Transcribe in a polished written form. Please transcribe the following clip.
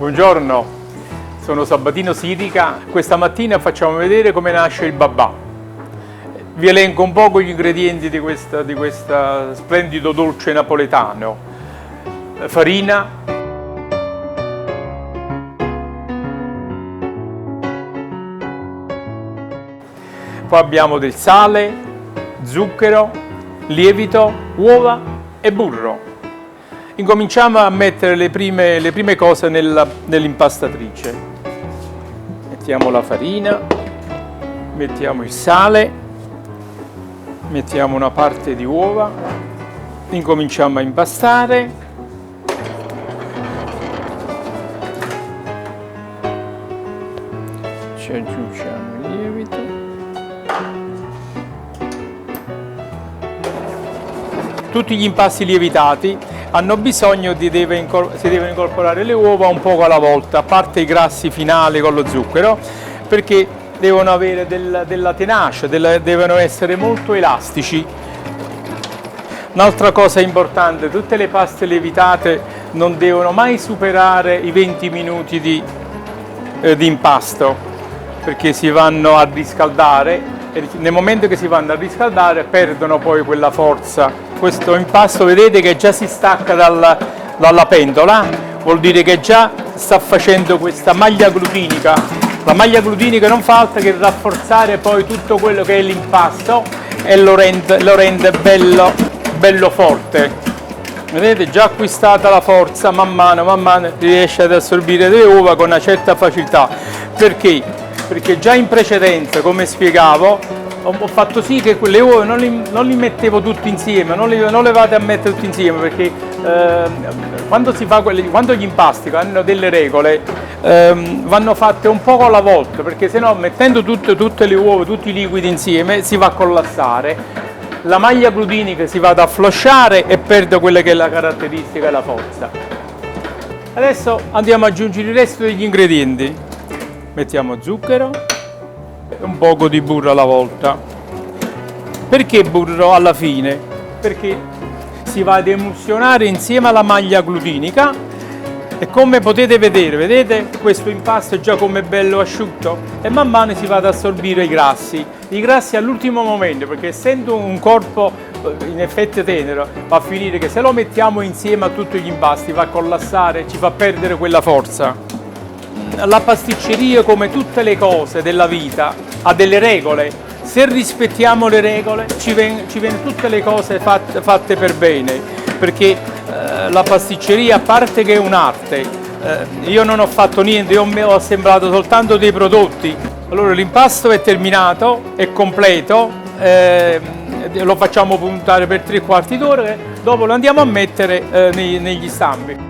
Buongiorno, sono Sabatino Sitica. Questa mattina facciamo vedere come nasce il babà. Vi elenco un po' gli ingredienti di questo splendido dolce napoletano. Farina, poi abbiamo del sale, zucchero, lievito, uova e burro. Incominciamo a mettere le prime cose nell'impastatrice. Mettiamo la farina, mettiamo il sale, mettiamo una parte di uova, incominciamo a impastare. Ci aggiungiamo il lievito. Tutti gli impasti lievitati hanno bisogno si devono incorporare le uova un poco alla volta, a parte i grassi finali con lo zucchero, perché devono avere della tenacia, devono essere molto elastici. Un'altra cosa importante, tutte le paste lievitate non devono mai superare i 20 minuti di impasto, perché si vanno a riscaldare e nel momento che si vanno a riscaldare perdono poi quella forza. Questo impasto vedete che già si stacca dalla pentola, vuol dire che già sta facendo questa maglia glutinica. La maglia glutinica non fa altro che rafforzare poi tutto quello che è l'impasto e lo rende bello forte. Vedete, già acquistata la forza, man mano riesce ad assorbire le uova con una certa facilità. Perché? Perché già in precedenza, come spiegavo, ho fatto sì che quelle uova non li mettevo tutti insieme, non le vado a mettere tutti insieme, perché quando gli impasti hanno delle regole, vanno fatte un poco alla volta, perché sennò mettendo tutte le uova, tutti i liquidi insieme, si va a collassare, la maglia glutinica si va ad afflosciare e perde quella che è la caratteristica e la forza. Adesso andiamo ad aggiungere il resto degli ingredienti. Mettiamo zucchero e un poco di burro alla volta. Perché burro alla fine? Perché si va ad emulsionare insieme alla maglia glutinica e come potete vedete questo impasto è già come bello asciutto e man mano si va ad assorbire i grassi all'ultimo momento, perché essendo un corpo in effetti tenero va a finire che se lo mettiamo insieme a tutti gli impasti va a collassare, ci fa perdere quella forza. La pasticceria, come tutte le cose della vita, ha delle regole. Se rispettiamo le regole ci vengono tutte le cose fatte per bene, perché la pasticceria, a parte che è un'arte, io non ho fatto niente, io ho assemblato soltanto dei prodotti. Allora l'impasto è terminato, è completo, lo facciamo puntare per 3/4 d'ora, dopo lo andiamo a mettere negli stampi.